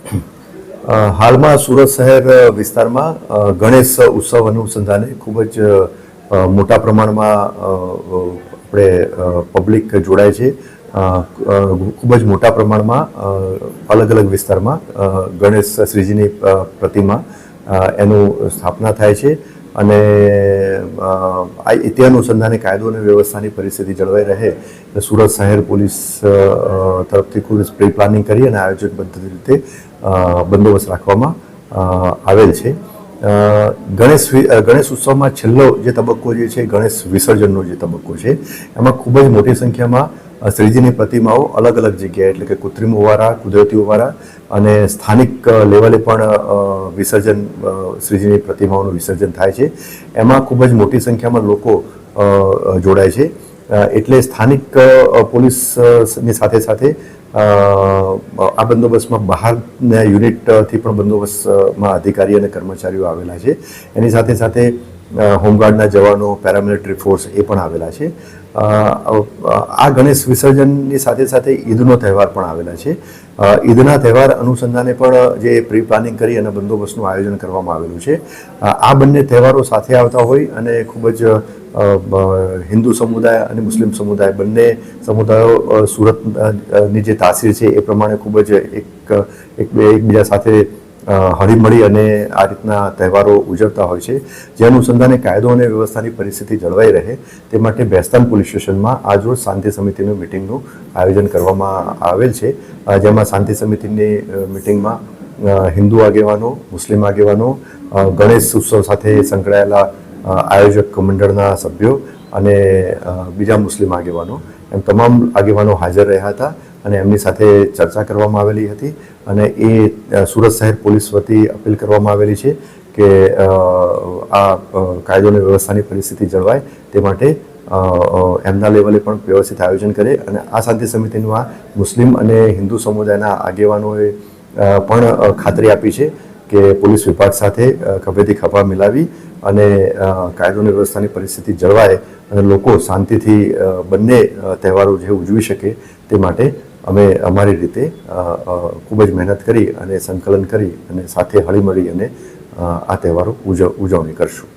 હાલમાં સુરત શહેર વિસ્તારમાં ગણેશ ઉત્સવ અનુસંધાને ખૂબ જ મોટા પ્રમાણમાં આપણે પબ્લિક જોડાય છે. ખૂબ જ મોટા પ્રમાણમાં અલગ અલગ વિસ્તારમાં ગણેશ શ્રીજીની પ્રતિમા એનું સ્થાપના થાય છે અને તે અનુસંધાને કાયદો અને વ્યવસ્થાની પરિસ્થિતિ જળવાઈ રહે એટલે સુરત શહેર પોલીસ તરફથી ખૂબ પ્રી પ્લાનિંગ કરી અને આયોજકબદ્ધ રીતે બંદોબસ્ત રાખવામાં આવેલ છે. ગણેશ ઉત્સવમાં છેલ્લો જે તબક્કો જે છે ગણેશ વિસર્જનનો જે તબક્કો છે એમાં ખૂબ જ મોટી સંખ્યામાં શ્રીજીની પ્રતિમાઓ અલગ અલગ જગ્યાએ એટલે કે કૃત્રિમ ઓવારા, કુદરતી ઓવારા અને સ્થાનિક લેવલે પણ વિસર્જન શ્રીજીની પ્રતિમાઓનું વિસર્જન થાય છે. એમાં ખૂબ જ મોટી સંખ્યામાં લોકો જોડાય છે એટલે સ્થાનિક પોલીસની સાથે સાથે આ બંદોબસ્તમાં બહારના યુનિટથી પણ બંદોબસ્તમાં અધિકારી અને કર્મચારીઓ આવેલા છે. એની સાથે સાથે હોમગાર્ડના જવાનો, પેરામિલિટરી ફોર્સ એ પણ આવેલા છે. આ ગણેશ વિસર્જનની સાથે સાથે ઈદનો તહેવાર પણ આવેલા છે. ઈદના તહેવાર અનુસંધાને પણ જે પ્રી પ્લાનિંગ કરી અને બંદોબસ્તનું આયોજન કરવામાં આવેલું છે. આ બંને તહેવારો સાથે આવતા હોય અને ખૂબ જ હિન્દુ સમુદાય અને મુસ્લિમ સમુદાય બંને સમુદાયો સુરતની જે તાસીર છે એ પ્રમાણે ખૂબ જ એકબીજા સાથે હળીમળી અને આ રીતના તહેવારો ઉજવતા હોય છે. જે અનુસંધાને કાયદો અને વ્યવસ્થાની પરિસ્થિતિ જળવાઈ રહે તે માટે ભેસ્તાન પોલીસ સ્ટેશનમાં આજરોજ શાંતિ સમિતિની મિટિંગનું આયોજન કરવામાં આવેલ છે. જેમાં શાંતિ સમિતિની મિટિંગમાં હિન્દુ આગેવાનો, મુસ્લિમ આગેવાનો, ગણેશ ઉત્સવ સાથે સંકળાયેલા આયોજક મંડળના સભ્યો અને બીજા મુસ્લિમ આગેવાનો એમ તમામ આગેવાનો હાજર રહ્યા હતા અને એમની સાથે ચર્ચા કરવામાં આવેલી હતી અને એ સુરત શહેર પોલીસ વતી અપીલ કરવામાં આવેલી છે કે આ કાયદો અને વ્યવસ્થાની પરિસ્થિતિ જળવાય તે માટે એમના લેવલે પણ વ્યવસ્થિત આયોજન કરે અને આ શાંતિ સમિતિમાં મુસ્લિમ અને હિન્દુ સમુદાયના આગેવાનોએ પણ ખાતરી આપી છે કે પોલીસ વિભાગ સાથે ખભેથી ખભા મિલાવી અને કાયદો અને વ્યવસ્થાની પરિસ્થિતિ જળવાય અને લોકો શાંતિથી બંને તહેવારો જે ઉજવી શકે તે માટે અમે અમારી રીતે ખૂબ જ મહેનત કરી અને સંકલન કરી અને સાથે હળીમળી અને આ તહેવારો ઉજવણી કરશું.